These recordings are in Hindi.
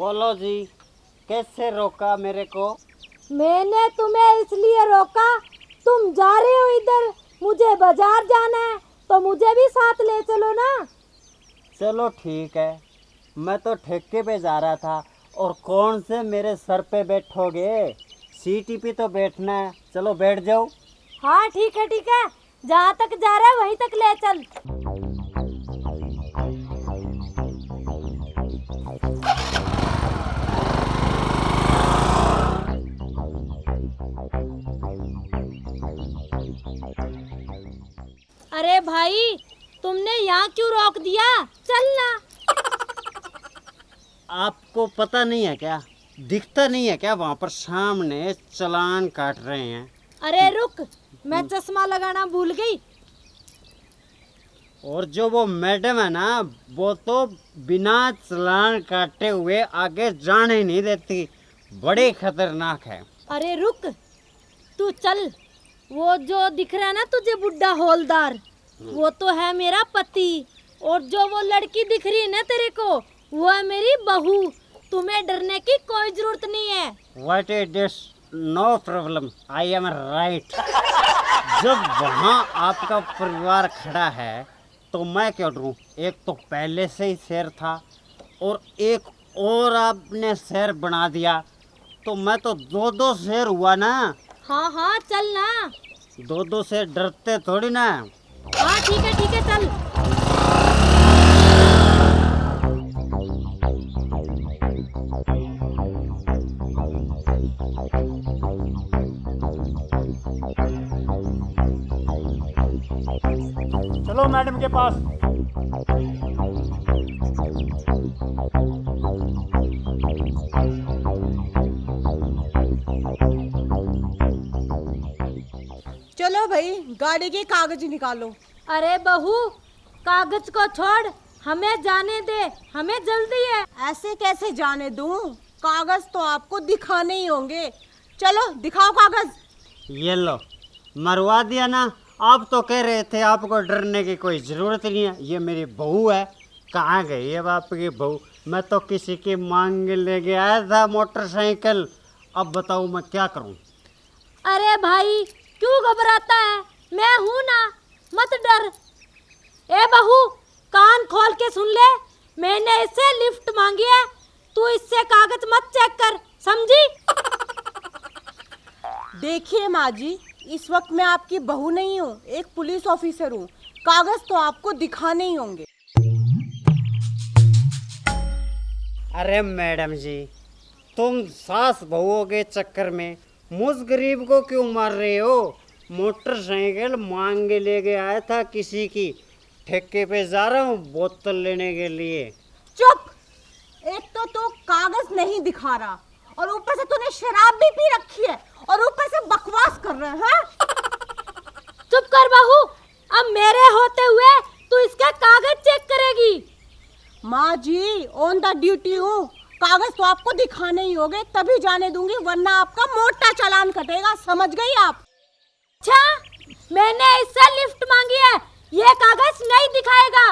बोलो जी, कैसे रोका मेरे को? मैंने तुम्हें इसलिए रोका, तुम जा रहे हो इधर, मुझे बाजार जाना है तो मुझे भी साथ ले चलो ना। चलो ठीक है, मैं तो ठेके पे जा रहा था और कौन से मेरे सर पे बैठोगे? सीटी पे तो बैठना है, चलो बैठ जाओ। हाँ ठीक है, जहाँ तक जा रहा है वहीं तक ले चल। अरे भाई, तुमने यहाँ क्यों रोक दिया? चलना। आपको पता नहीं है क्या, दिखता नहीं है क्या वहाँ पर सामने चालान काट रहे हैं? अरे रुक, मैं चश्मा लगाना भूल गई। और जो वो मैडम है ना, वो तो बिना चालान काटे हुए आगे जाने नहीं देती, बड़े खतरनाक है। अरे रुक, तू चल। वो जो दिख रहा है ना तुझे बुड्ढा हौलदार, वो तो है मेरा पति। और जो वो लड़की दिख रही है ना तेरे को, वो है मेरी बहू। तुम्हें डरने की कोई जरूरत नहीं है। What is this? No problem. I am right. जब वहाँ आपका परिवार खड़ा है तो मैं क्यों डरूं? एक तो पहले से ही शेर था और एक और आपने शेर बना दिया, तो मैं तो दो शेर हुआ ना। हाँ चल ना। दो शेर डरते थोड़ी ना। हाँ ठीक है चल। चलो मैडम के पास। चलो भाई, गाड़ी के कागज निकालो। अरे बहू, कागज को छोड़, हमें जाने दे, हमें जल्दी है। ऐसे कैसे जाने दूं? कागज तो आपको दिखाने ही होंगे। चलो दिखाओ कागज। ये लो, मरवा दिया ना। आप तो कह रहे थे आपको डरने की कोई ज़रूरत नहीं है। ये मेरी बहू है। कहाँ गई है आपकी बहू? मैं तो किसी की मांग लेके आया था मोटरसाइकिल। अब बताओ मैं क्या करूं? अरे भाई, क्यों घबराता है? मैं हूं ना, मत डर। ए बहू, कान खोल के सुन ले, मैंने इससे लिफ्ट मांगी है। तू इससे कागज मत चेक कर, समझी? देखिए माँ जी, इस वक्त मैं आपकी बहू नहीं हूँ, एक पुलिस ऑफिसर हूँ। कागज तो आपको दिखाने ही होंगे। अरे मैडम जी, तुम सास बहुओं के चक्कर में मुझ गरीब को क्यों मार रहे हो? मोटरसाइकिल मांग के लेके आया था किसी की, ठेके पे जा रहा हूँ बोतल लेने के लिए। चुप! एक तो तू कागज नहीं दिखा रहा और ऊपर से तूने शराब भी पी रखी है और ऊपर से बकवास कर रहा है। चुप कर बहू, अब मेरे होते हुए तू इसका कागज चेक करेगी? माँ जी, ऑन द ड्यूटी हूँ। कागज तो आपको दिखाने ही होंगे, तभी जाने दूंगी, वरना आपका मोटा चालान कटेगा। समझ गई आप? अच्छा, मैंने इससे लिफ्ट मांगी है, ये कागज नहीं दिखाएगा।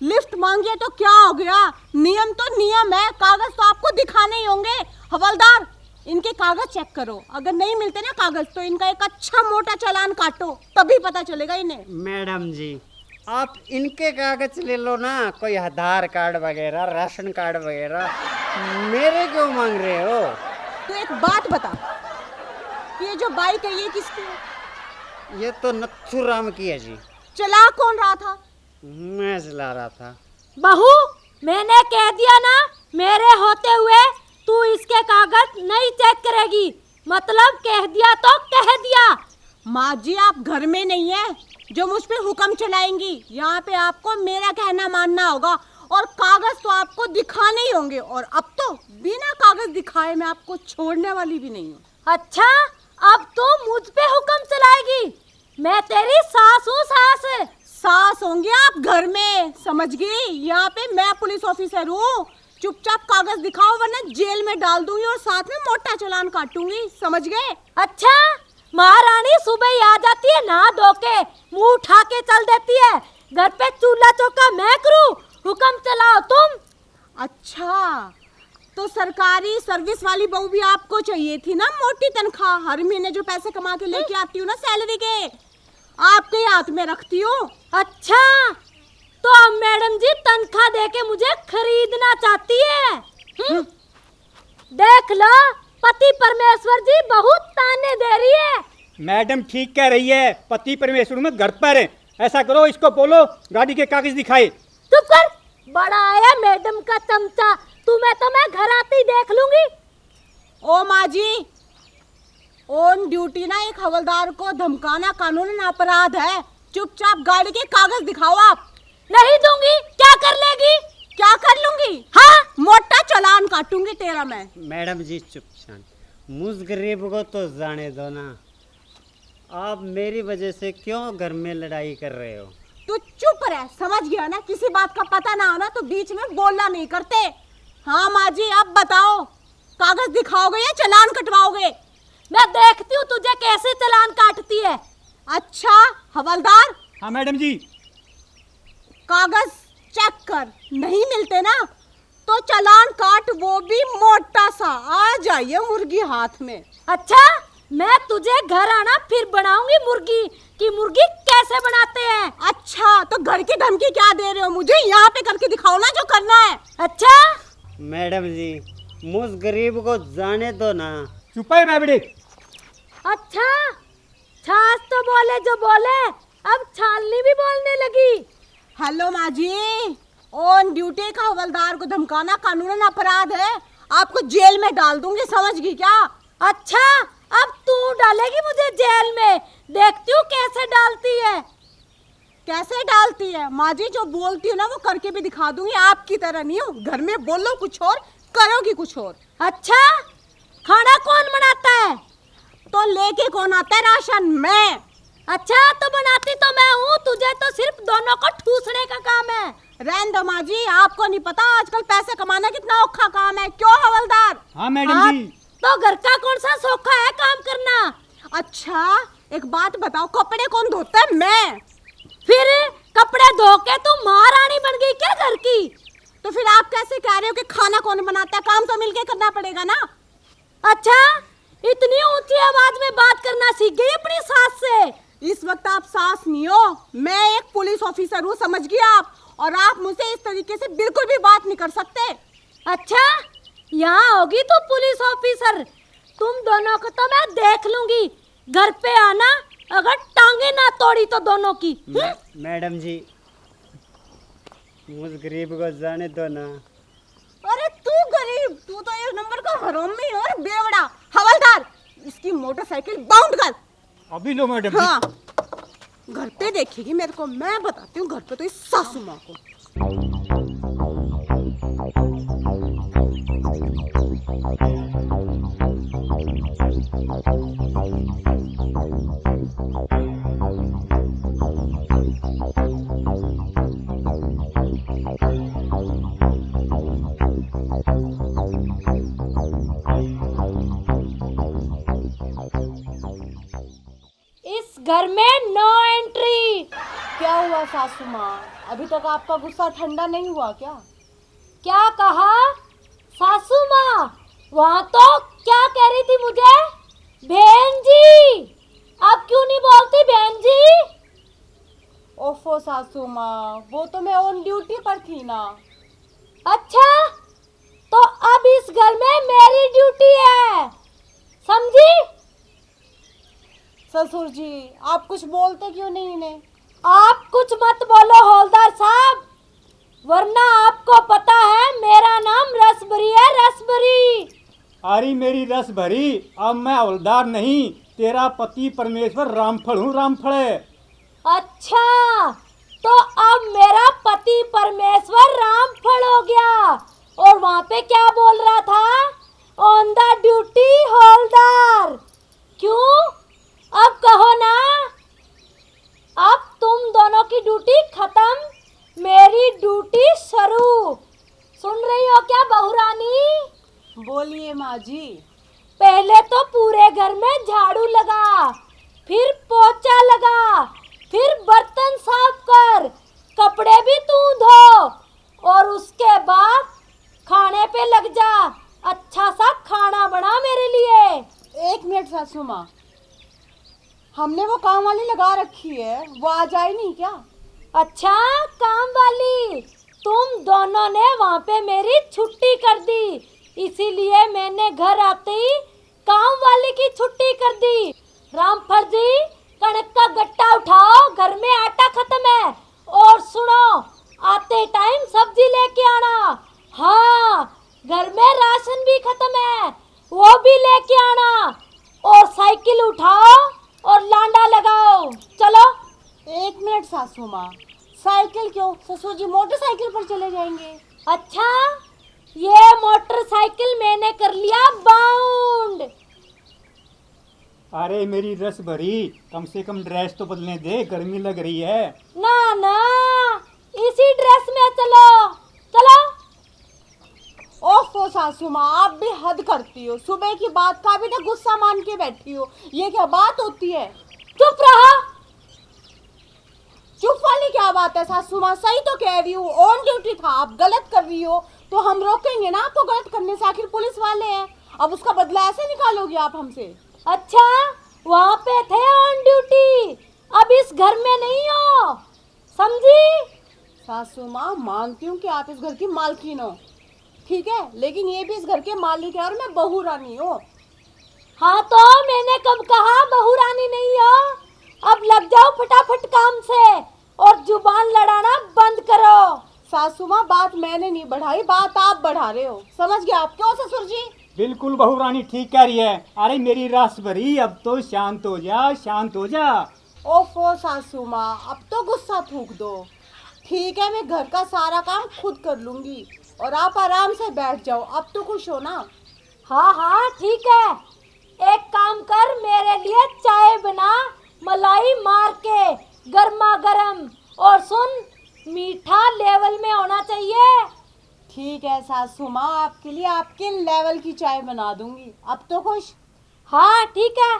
लिफ्ट मांगिए तो क्या हो गया? नियम तो नियम है, कागज तो आपको दिखाने ही होंगे। हवलदार, इनके कागज चेक करो। अगर नहीं मिलते ना कागज तो इनका एक अच्छा मोटा चालान काटो, तभी पता चलेगा इन्हें। मैडम जी, आप इनके कागज ले लो ना, कोई आधार कार्ड वगैरह, राशन कार्ड वगैरह। मेरे क्यों मांग रहे हो? तो एक बात बता, ये जो बाइक है ये किसकी है? ये तो नथुराम की है जी। चला कौन रहा था? मैं चला रहा था। बहू, मैंने कह दिया ना, मेरे होते हुए तू इसके कागज नहीं चेक करेगी। मतलब कह दिया तो कह दिया। माँ जी, आप घर में नहीं है जो मुझ पे हुक्म चलाएंगी। यहाँ पे आपको मेरा कहना मानना होगा और कागज तो आपको दिखाने ही होंगे। और अब तो बिना कागज दिखाए मैं आपको छोड़ने वाली भी नहीं हूँ। अच्छा, अब तू मुझ पे हुक्म चलाएगी? मैं तेरी सास हूँ, सास। सास होंगे आप घर में, समझ गई? यहाँ पे मैं पुलिस ऑफिसर हूँ। चुपचाप कागज दिखाओ वरना जेल में डाल दूंगी और साथ में मोटा चालान काटूंगी। समझ गए? अच्छा, महारानी सुबह ही आ जाती है, नहा धो के मुंह उठा के चल देती है। घर पे चूल्हा चौका मैं करूँ, हुक्म चलाओ तुम। अच्छा, तो सरकारी सर्विस वाली बहू भी आपको चाहिए थी ना, मोटी तनख्वाह, हर महीने जो पैसे कमा के लेके आती हूँ ना सैलरी के, आपके हाथ में रखती हूँ। अच्छा, तो अब मैडम जी तनख्वाह देके मुझे खरीदना चाहती है। देख लो, पति परमेश्वर जी बहुत ताने दे रही है। मैडम ठीक कह रही है, पति परमेश्वर में घर पर है। ऐसा करो, इसको बोलो गाड़ी के कागज दिखाए। चुप कर, बड़ा आया मैडम का चमचा। तुम्हें तो मैं घर आते ही देख लूंगी। ओ माँ जी, ऑन ड्यूटी ना एक हवलदार को धमकाना कानूनन अपराध है। चुपचाप गाड़ी के कागज दिखाओ। आप नहीं दूंगी। क्या कर लेगी? क्या कर लूंगी? हाँ, मोटा चालान काटूंगी तेरा मैं। मैडम जी चुप शांत, मुझ गरीब को तो जाने दो ना। आप मेरी वजह से क्यों घर में लड़ाई कर रहे हो? तू चुप रह, समझ गया ना? किसी बात का पता ना हो ना तो बीच में बोलना नहीं करते। हाँ माँ जी, अब बताओ, कागज दिखाओगे या चालान कटवाओगे? मैं देखती हूँ तुझे कैसे चालान काटती है। अच्छा हवलदार, हाँ मैडम जी। कागज चेक कर, नहीं मिलते ना तो चालान काट, वो भी मोटा सा। आ जाइए मुर्गी हाथ में। अच्छा, मैं तुझे घर आना फिर बनाऊंगी मुर्गी कि मुर्गी कैसे बनाते हैं। अच्छा, तो घर की धमकी क्या दे रहे हो मुझे? यहाँ पे करके दिखाओ ना जो करना है। अच्छा मैडम जी, मुझ गरीब को जाने दो ना। चुप है राबड़ी। अच्छा, छाछ तो बोले जो बोले, अब छालनी भी बोलने लगी। हेलो माँ जी, ऑन ड्यूटी का हवलदार को धमकाना कानूनन अपराध है। आपको जेल में डाल दूंगी, समझ गई क्या? अच्छा, अब तू डालेगी मुझे जेल में। देखती हूँ कैसे डालती है। कैसे डालती है? माँ जी जो बोलती हूँ ना वो करके भी दिखा दूंगी। आपकी तरह नहीं हूँ, घर में बोलो कुछ और, करोगी कुछ और। अच्छा, खाना कौन बनाता है? तो लेके कौन आता है राशन? मैं। अच्छा, तो बनाती तो मैं हूँ, तुझे तो सिर्फ दोनों को ठूसने का काम है। रहने दो माँ जी, आपको नहीं पता आजकल पैसे कमाना कितना औखा काम है। क्यों हवलदार? हाँ मैडम हाँ, जी। तो घर का कौन सा सौखा है काम करना? अच्छा एक बात बताओ, कपड़े कौन धोता है? मैं। फिर कपड़े धो के तू महारानी बन गई क्या घर की? तो फिर आप कैसे कह रहे हो कि खाना कौन बनाता है? काम तो मिलके करना पड़ेगा ना। अच्छा, इतनी ऊंची आवाज में बात करना सीख गई अपनी सास से? इस वक्त आप सास नहीं हो, मैं एक पुलिस ऑफिसर हूँ, समझ गए आप? और आप मुझसे इस तरीके से बिल्कुल भी बात नहीं कर सकते। अच्छा, यहाँ होगी तो पुलिस ऑफिसर। तुम दोनों को तो मैं देख लूंगी। घर पे आना, अगर टांगे ना तोड़ी तो दोनों की। मैडम जी, मुझ गरीब को जाने दो ना। अरे तू गरीब, तू तो एक नंबर का हरामी है और बेवड़ा। हवलदार, इसकी मोटरसाइकिल बाउंड कर। अभी लो मैडम जी। हाँ, घर पे देखेगी मेरे को, मैं बताती हूँ घर पे तो इस सासू माँ को। इस घर में नो एंट्री। क्या हुआ सासू माँ, अभी तक आपका गुस्सा ठंडा नहीं हुआ क्या? क्या कहा सासू माँ? वहाँ तो क्या कह रही थी मुझे? बहन जी। अब क्यों नहीं बोलती बहन जी? ओफो सासू माँ, वो तो मैं ऑन ड्यूटी पर थी ना। अच्छा, तो अब इस घर में मेरी ड्यूटी है, समझी? ससुर जी आप कुछ बोलते क्यों नहीं इन्हें? आप कुछ मत बोलो हौलदार साहब, वरना आपको पता है मेरा नाम रसभरी है, रसभरी। अरे मेरी रस भरी, अब मैं हवलदार नहीं, तेरा पति परमेश्वर रामफल हूँ, रामफल। अच्छा, तो अब मेरा पति परमेश्वर रामफल हो गया। और वहाँ पे क्या बोल रहा था? ऑन द ड्यूटी हौलदार। क्यों? अब कहो ना। अब तुम दोनों की ड्यूटी खत्म, मेरी ड्यूटी शुरू। सुन रही हो क्या बहुरानी? बोलिए माँ जी। पहले तो पूरे घर में झाड़ू लगा, फिर पोछा लगा, फिर बर्तन साफ कर, कपड़े भी तू धो, और उसके बाद खाने पे लग जा। सासू माँ, हमने वो काम वाली लगा रखी है, वो आ जाए नहीं क्या? अच्छा, काम वाली, तुम दोनों ने वहाँ पे मेरी छुट्टी कर दी, इसीलिए मैंने घर आते ही काम वाली की छुट्टी कर दी। रामफल जी, कणक का गट्टा उठाओ, घर में आटा खत्म है। और सुनो, आते टाइम सब्जी लेके आना। हाँ, घर में राशन भी खत्म है, वो भी लेके आना। और साइकिल उठाओ और लांडा लगाओ। चलो। 1 मिनट सासू माँ, साइकिल क्यों? ससुर जी मोटरसाइकिल पर चले जाएंगे। अच्छा, ये मोटरसाइकिल मैंने कर लिया बाउंड। अरे मेरी रस भरी, कम से कम ड्रेस तो बदलने दे, गर्मी लग रही है। ना ना, इसी ड्रेस में चलो। चलो। ओफो सासू माँ, आप भी हद करती हो। सुबह की बात का भी तो गुस्सा मान के बैठी हो, ये क्या बात होती है? चुप रहो। चुप वाली क्या बात है सासू माँ? सही तो कह रही हूँ, ऑन ड्यूटी था, आप गलत कर रही हो तो हम रोकेंगे ना आपको गलत करने से, आखिर पुलिस वाले हैं। अब उसका बदला ऐसे निकालोगे आप हमसे? अच्छा, वहाँ पे थे ऑन ड्यूटी, अब इस घर में नहीं हो, समझी? सासू माँ, मानती हूँ कि आप इस घर की मालकिन हो, ठीक है, लेकिन ये भी इस घर के मालिक है और मैं बहू रानी हूँ। हाँ, तो मैंने कब कहा बहू रानी नहीं हो? अब लग जाओ फटाफट काम से और जुबान लड़ाना बंद करो। सासू माँ, बात मैंने नहीं बढ़ाई, बात आप बढ़ा रहे हो, समझ गए आप? क्यों ससुर जी? बिल्कुल बहू रानी ठीक कह रही है। अरे मेरी रस भरी, अब तो शांत हो जा, शांत हो जा। ओफो सासू माँ, अब तो गुस्सा थूक दो। ठीक है, मैं घर का सारा काम खुद कर लूंगी और आप आराम से बैठ जाओ। अब तो खुश हो ना? हाँ हाँ ठीक है, एक काम कर, मेरे लिए चाय बना, मलाई मार के गर्मा गर्म, और सुन, मीठा लेवल में होना चाहिए। ठीक है सासू माँ, आपके लिए आपके लेवल की चाय बना दूंगी। अब तो खुश? हाँ ठीक है।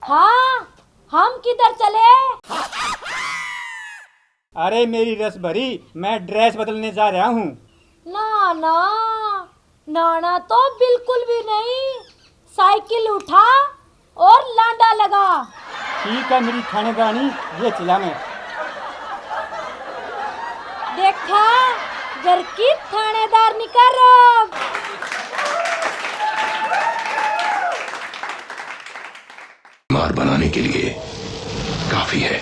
हाँ, हम किधर चले? अरे मेरी रस भरी, मैं ड्रेस बदलने जा रहा हूँ। ना ना, नाना तो बिल्कुल भी नहीं, साइकिल उठा और लांडा लगा। ठीक है मेरी थानेदानी, ये चला मैं। देखा, घर की थानेदार निकाल। मार बनाने के लिए काफी है।